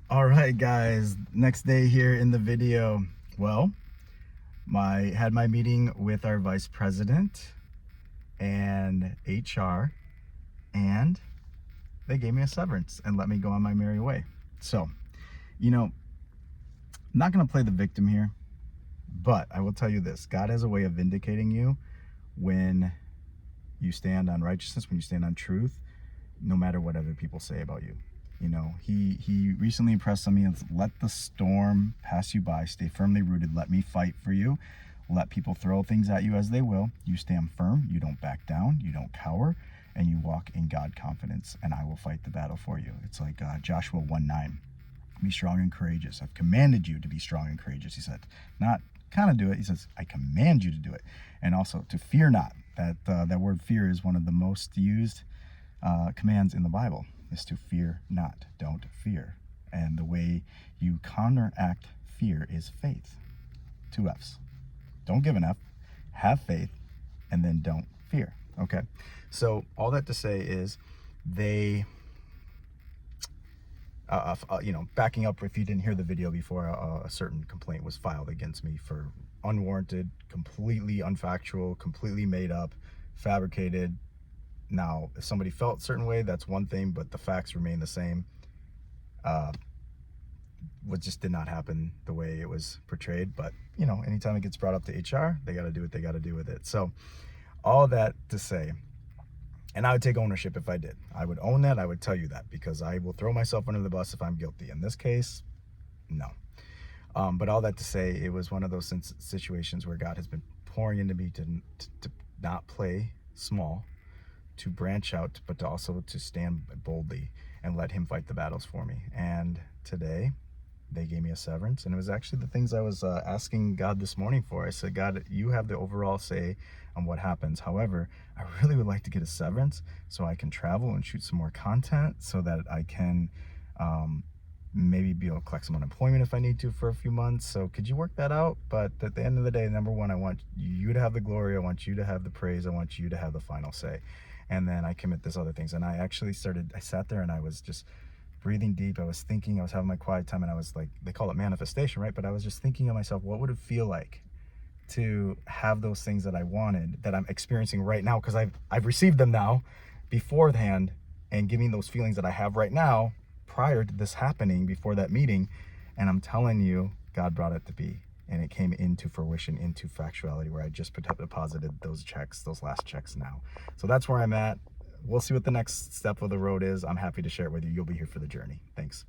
All right, guys, next day here in the video. Well, had my meeting with our vice president and HR, and they gave me a severance and let me go on my merry way. So, I'm not going to play the victim here, but I will tell you this: God has a way of vindicating you when you stand on righteousness, when you stand on truth, no matter what other people say about you. He recently impressed on me, let the storm pass you by, stay firmly rooted, let me fight for you, let people throw things at you as they will. You stand firm, you don't back down, you don't cower, and you walk in God confidence, and I will fight the battle for you. It's like Joshua 1:9. Be strong and courageous. I've commanded you to be strong and courageous, he said. Not kind of do it. He says, I command you to do it. And also to fear not. That word fear is one of the most used commands in the Bible, is to fear not. Don't fear. And the way you counteract fear is faith. 2 F's. Don't give an F. Have faith. And then don't fear. Okay. So all that to say is they... backing up, if you didn't hear the video before, a certain complaint was filed against me for unwarranted, completely unfactual, completely made up, fabricated. Now, if somebody felt a certain way, that's one thing, but the facts remain the same. What just did not happen the way it was portrayed. But, anytime it gets brought up to HR, they got to do what they got to do with it. So all that to say, and I would take ownership if I did. I would own that. I would tell you that, because I will throw myself under the bus if I'm guilty. In this case, no. But all that to say, it was one of those situations where God has been pouring into me to not play small, to branch out, but to also to stand boldly and let him fight the battles for me. And today, they gave me a severance, and it was actually the things I was asking God this morning for. I said, God, you have the overall say on what happens. However, I really would like to get a severance so I can travel and shoot some more content, so that I can maybe be able to collect some unemployment if I need to for a few months. So could you work that out? But at the end of the day, number one, I want you to have the glory. I want you to have the praise. I want you to have the final say. And then I commit this other things. And I actually I sat there and I was just breathing deep. I was thinking, I was having my quiet time, and I was like, they call it manifestation, right? But I was just thinking of myself, what would it feel like to have those things that I wanted, that I'm experiencing right now? Because I've received them now beforehand, and giving those feelings that I have right now prior to this happening, before that meeting. And I'm telling you, God brought it to be. And it came into fruition, into factuality, where I just deposited those checks, those last checks now. So that's where I'm at. We'll see what the next step of the road is. I'm happy to share it with you. You'll be here for the journey. Thanks.